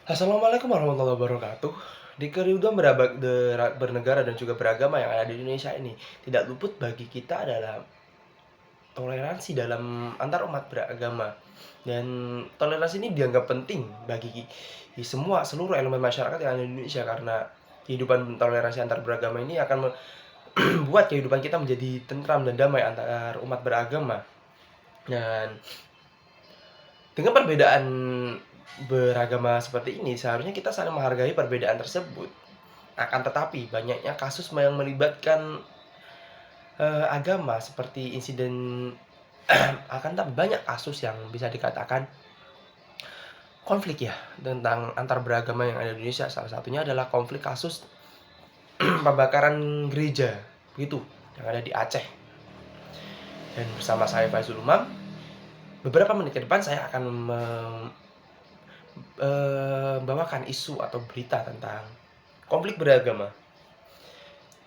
Assalamualaikum warahmatullahi wabarakatuh. Di kehidupan bernegara dan juga beragama yang ada di Indonesia ini, tidak luput bagi kita adalah toleransi dalam antar umat beragama. Dan toleransi ini dianggap penting bagi seluruh elemen masyarakat yang ada di Indonesia, karena kehidupan toleransi antar beragama ini akan membuat kehidupan kita menjadi tentram dan damai antar umat beragama. Dan dengan perbedaan beragama seperti ini, seharusnya kita saling menghargai perbedaan tersebut. Akan tetapi, banyaknya kasus yang melibatkan agama seperti insiden akan tetapi banyak kasus yang bisa dikatakan konflik ya tentang antar beragama yang ada di Indonesia. Salah satunya adalah konflik kasus pembakaran gereja gitu yang ada di Aceh. Dan bersama saya Faizul Umam, beberapa menit ke depan saya akan membawakan isu atau berita tentang konflik beragama.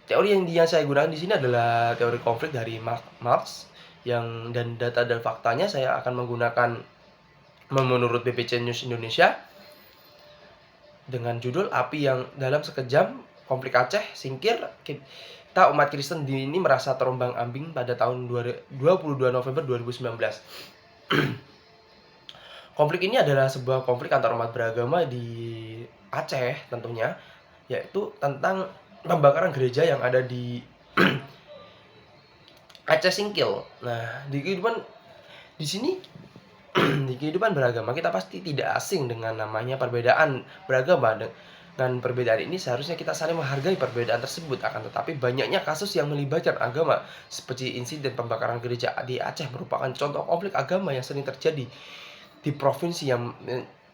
Teori yang saya gunakan di sini adalah teori konflik dari Marx, dan data dan faktanya saya akan menggunakan menurut BBC News Indonesia dengan judul Api yang dalam sekejam, konflik Aceh singkir, kita umat Kristen di ini merasa terombang-ambing pada tahun 22 November 2019. Konflik ini adalah sebuah konflik antar umat beragama di Aceh tentunya, yaitu tentang pembakaran gereja yang ada di Aceh Singkil. Nah, di sini di kehidupan beragama kita pasti tidak asing dengan namanya perbedaan beragama. Dengan perbedaan ini seharusnya kita saling menghargai perbedaan tersebut. Akan tetapi banyaknya kasus yang melibatkan agama, seperti insiden pembakaran gereja di Aceh, merupakan contoh konflik agama yang sering terjadi di provinsi yang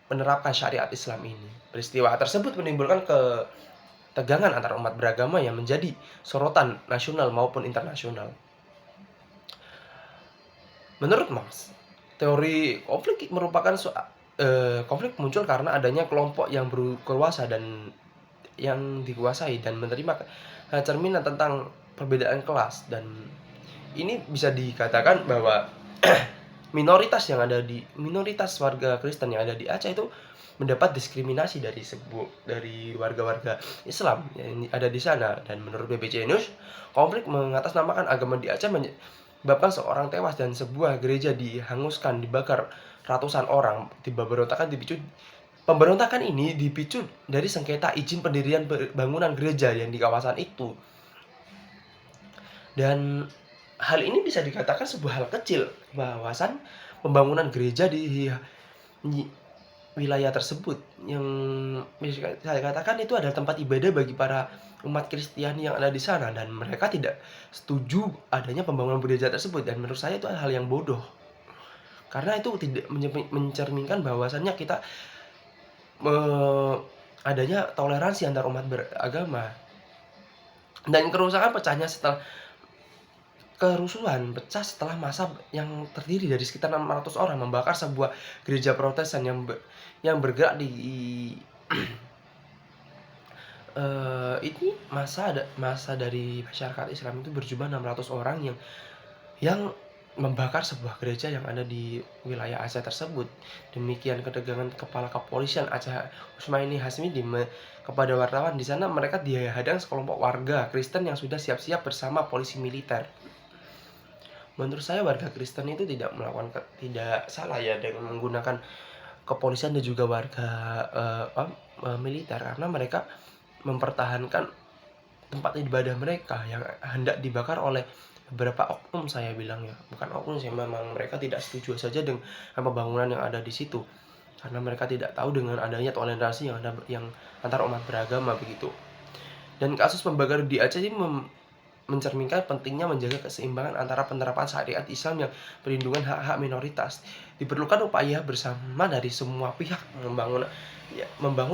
menerapkan syariat Islam ini. Peristiwa tersebut menimbulkan ketegangan antar umat beragama yang menjadi sorotan nasional maupun internasional. Menurut Marx, teori konflik merupakan konflik muncul karena adanya kelompok yang berkuasa dan yang dikuasai dan menerima cerminan tentang perbedaan kelas, dan ini bisa dikatakan bahwa minoritas warga Kristen yang ada di Aceh itu mendapat diskriminasi dari warga-warga Islam yang ada di sana. Dan menurut BBC News, konflik mengatasnamakan agama di Aceh menyebabkan seorang tewas dan sebuah gereja dihanguskan, dibakar ratusan orang. Pemberontakan ini dipicu dari sengketa izin pendirian bangunan gereja yang di kawasan itu. Dan hal ini bisa dikatakan sebuah hal kecil, bahwasan pembangunan gereja di wilayah tersebut yang bisa saya katakan itu adalah tempat ibadah bagi para umat Kristiani yang ada di sana, dan mereka tidak setuju adanya pembangunan gereja tersebut. Dan menurut saya itu adalah hal yang bodoh, karena itu tidak mencerminkan bahwasannya kita adanya toleransi antar umat beragama. Dan kerusuhan pecah setelah masa yang terdiri dari sekitar 600 orang membakar sebuah gereja Protestan yang bergerak di ini masa dari masyarakat Islam itu berjumlah 600 orang yang membakar sebuah gereja yang ada di wilayah Aceh tersebut. Demikian ketegangan kepala kepolisian Aceh Usmaini Hasmi kepada wartawan di sana. Mereka dihadang sekelompok warga Kristen yang sudah siap-siap bersama polisi militer. Menurut saya warga Kristen itu tidak salah ya dengan menggunakan kepolisian dan juga warga militer, karena mereka mempertahankan tempat ibadah mereka yang hendak dibakar oleh beberapa oknum. Saya bilang ya, bukan oknum sih, memang mereka tidak setuju saja dengan pembangunan yang ada di situ, karena mereka tidak tahu dengan adanya toleransi yang antar umat beragama begitu. Dan kasus pembakaran di Aceh ini mencerminkan pentingnya menjaga keseimbangan antara penerapan syariat Islam yang perlindungan hak-hak minoritas. Diperlukan upaya bersama dari semua pihak membangun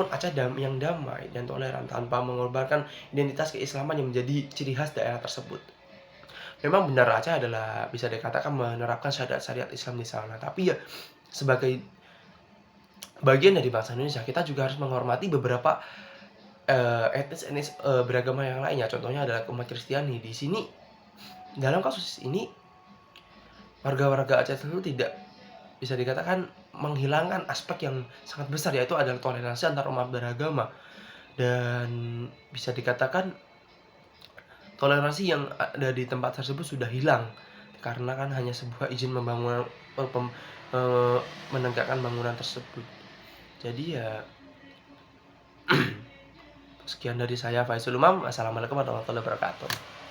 Aceh yang damai dan toleran tanpa mengorbankan identitas keislaman yang menjadi ciri khas daerah tersebut. Memang benar Aceh adalah bisa dikatakan menerapkan syariat Islam di sana, tapi ya sebagai bagian dari bangsa Indonesia, kita juga harus menghormati beberapa etnis beragama yang lainnya. Contohnya adalah umat Kristiani. Di sini dalam kasus ini warga-warga Aceh tersebut tidak bisa dikatakan menghilangkan aspek yang sangat besar, yaitu adalah toleransi antar umat beragama. Dan bisa dikatakan toleransi yang ada di tempat tersebut sudah hilang, karena kan hanya sebuah izin membangun menegakkan bangunan tersebut. Jadi ya sekian dari saya, Faizul Umam. Assalamualaikum warahmatullahi wabarakatuh.